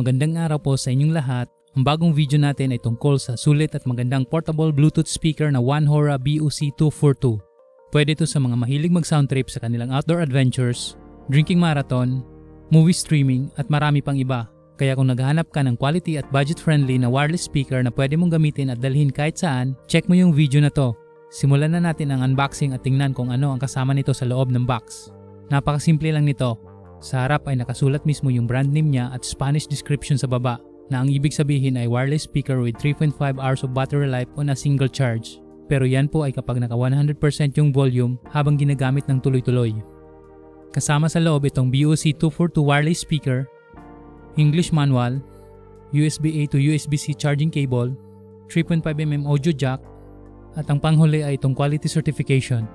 Magandang araw po sa inyong lahat. Ang bagong video natin ay tungkol sa sulit at magandang portable Bluetooth speaker na OneHora BUC242. Pwede ito sa mga mahilig mag-sound trip sa kanilang outdoor adventures, drinking marathon, movie streaming at marami pang iba. Kaya kung naghahanap ka ng quality at budget-friendly na wireless speaker na pwede mong gamitin at dalhin kahit saan, check mo yung video na to. Simulan na natin ang unboxing at tingnan kung ano ang kasama nito sa loob ng box. Napakasimple lang nito. Sa harap ay nakasulat mismo yung brand name niya at Spanish description sa baba na ang ibig sabihin ay wireless speaker with 3.5 hours of battery life on a single charge. Pero yan po ay kapag naka 100% yung volume habang ginagamit ng tuloy-tuloy. Kasama sa loob itong BUC242 wireless speaker, English manual, USB-A to USB-C charging cable, 3.5mm audio jack, at ang panghuli ay itong quality certification.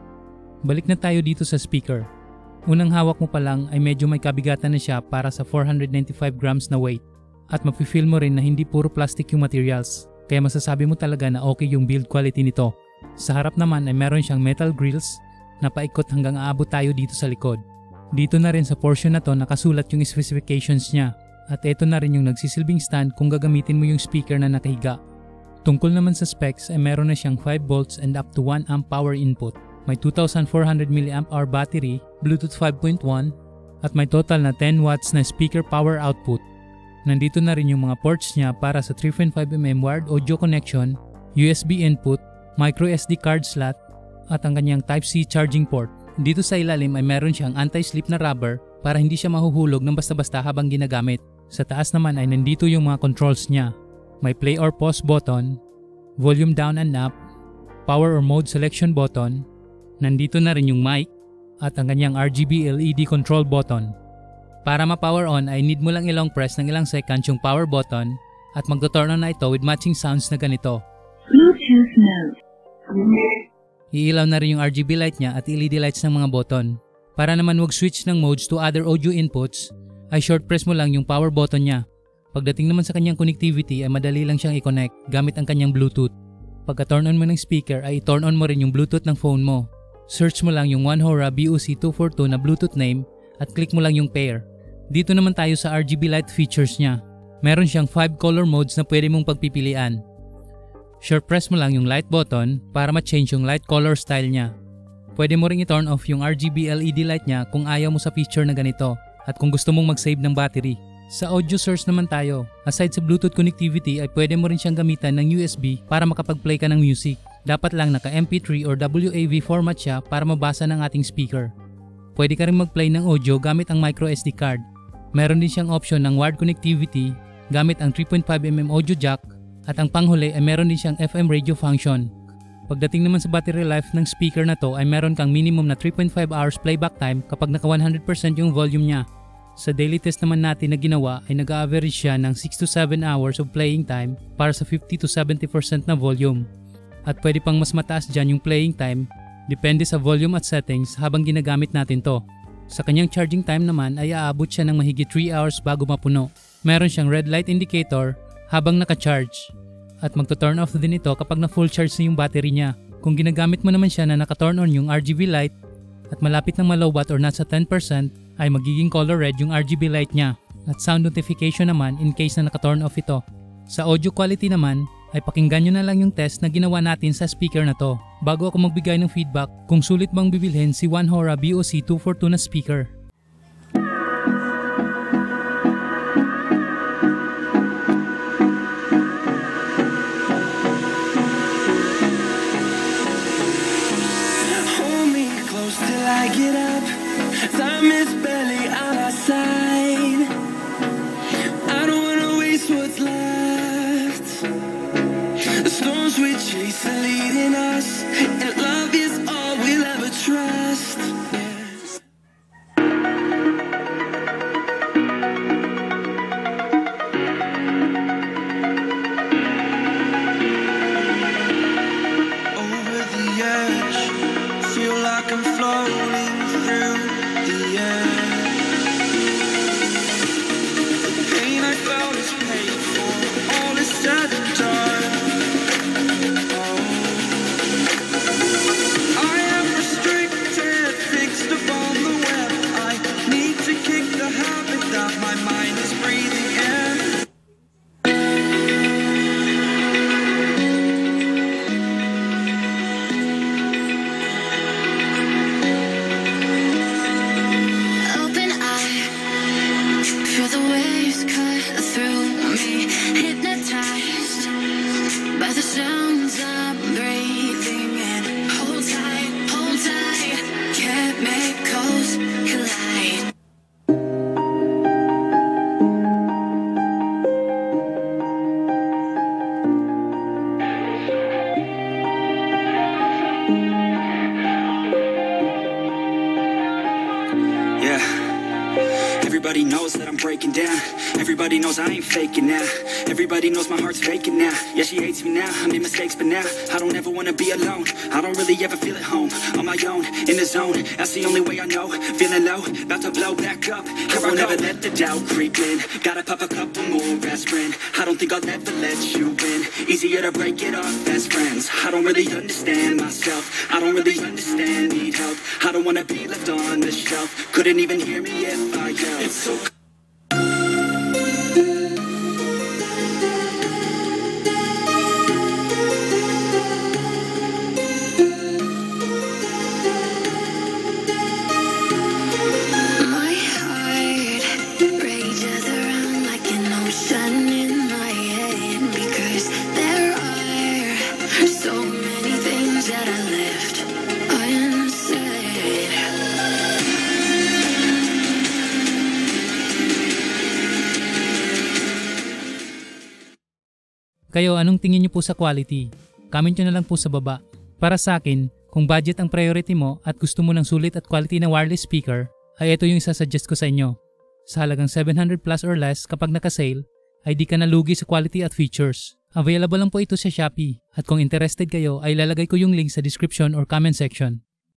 Balik na tayo dito sa speaker. Unang hawak mo pa lang ay medyo may kabigatan na siya para sa 495 grams na weight. At mapifeel mo rin na hindi puro plastic yung materials, kaya masasabi mo talaga na okay yung build quality nito. Sa harap naman ay meron siyang metal grills na paikot hanggang aabot tayo dito sa likod. Dito na rin sa portion na to nakasulat yung specifications niya. At ito na rin yung nagsisilbing stand kung gagamitin mo yung speaker na nakahiga. Tungkol naman sa specs ay meron na siyang 5 volts and up to 1 amp power input. May 2,400 mAh battery, Bluetooth 5.1, at may total na 10 watts na speaker power output. Nandito na rin yung mga ports niya para sa 3.5mm wired audio connection, USB input, micro SD card slot, at ang kanyang Type-C charging port. Dito sa ilalim ay meron siyang anti-slip na rubber para hindi siya mahuhulog ng basta-basta habang ginagamit. Sa taas naman ay nandito yung mga controls niya. May play or pause button, volume down and up, power or mode selection button, nandito na rin yung mic, at ang kanyang RGB LED control button. Para ma-power on ay need mo lang ilong press ng ilang seconds yung power button at magto-turn on na ito with matching sounds na ganito. Bluetooth mode. Iilaw na rin yung RGB light niya at LED lights ng mga button. Para naman mag-switch ng modes to other audio inputs, ay short press mo lang yung power button niya. Pagdating naman sa kanyang connectivity ay madali lang siyang i-connect gamit ang kanyang Bluetooth. Pagka-turn on mo ng speaker ay i-turn on mo rin yung Bluetooth ng phone mo. Search mo lang yung OneHora BUC242 na Bluetooth name at click mo lang yung pair. Dito naman tayo sa RGB light features niya. Meron siyang 5 color modes na pwede mong pagpipilian. Short press mo lang yung light button para ma-change yung light color style niya. Pwede mo ring i-turn off yung RGB LED light niya kung ayaw mo sa feature na ganito at kung gusto mong mag-save ng battery. Sa audio source naman tayo. Aside sa Bluetooth connectivity ay pwede mo rin siyang gamitan ng USB para makapag-play ka ng music. Dapat lang naka MP3 or WAV format siya para mabasa ng ating speaker. Pwede ka rin mag-play ng audio gamit ang micro SD card. Meron din siyang option ng wired connectivity gamit ang 3.5mm audio jack at ang panghuli ay meron din siyang FM radio function. Pagdating naman sa battery life ng speaker na to ay meron kang minimum na 3.5 hours playback time kapag naka 100% yung volume niya. Sa daily test naman natin na ginawa ay nag-average siya ng 6 to 7 hours of playing time para sa 50 to 70% na volume. At pwede pang mas mataas dyan yung playing time, depende sa volume at settings habang ginagamit natin to. Sa kanyang charging time naman ay aabot siya ng mahigit 3 hours bago mapuno. Meron siyang red light indicator habang naka-charge. At magto-turn off din ito kapag na full charge na yung battery niya. Kung ginagamit mo naman siya na naka-turn on yung RGB light at malapit ng malowbat or nasa 10% ay magiging color red yung RGB light niya. At sound notification naman in case na naka-turn off ito. Sa audio quality naman ay pakinggan nyo na lang yung test na ginawa natin sa speaker na to bago ako magbigay ng feedback kung sulit bang bibilhin si OneHora BUC242 na speaker. Hold me close till I get up. Time is barely on our side. I don't wanna waste what's left. The storms we chase are leading us, and love is all we'll ever trust. Over the edge, feel like I'm floating through the air. The pain I felt is paid for, all is said and done. Oh. me hypnotized by the sounds I'm breathing in. Hold tight, chemicals collide. Everybody knows that I'm breaking down. Everybody knows I ain't faking now. Everybody knows my heart's faking now. Yeah, she hates me now. I made mistakes, but now I don't ever wanna be alone. I don't really ever feel at home. On my own, in the zone. That's the only way I know. Feeling low, about to blow back up. I won't ever let the doubt creep in. Gotta pop a couple more aspirin. I don't think I'll ever let you in. Easier to break it off best friends. I don't really understand myself. I don't really understand, need help. I don't wanna be left on the shelf. Couldn't even hear me if I yelled. It's so My heart rages around like an ocean in my head, because there are so many things that I left unsaid. Kayo, anong tingin niyo po sa quality? Comment nyo na lang po sa baba. Para sa akin, kung budget ang priority mo at gusto mo ng sulit at quality na wireless speaker, ay ito yung isasuggest ko sa inyo. Sa halagang 700 plus or less kapag naka-sale, ay di ka nalugi sa quality at features. Available lang po ito sa Shopee, at kung interested kayo ay lalagay ko yung link sa description or comment section.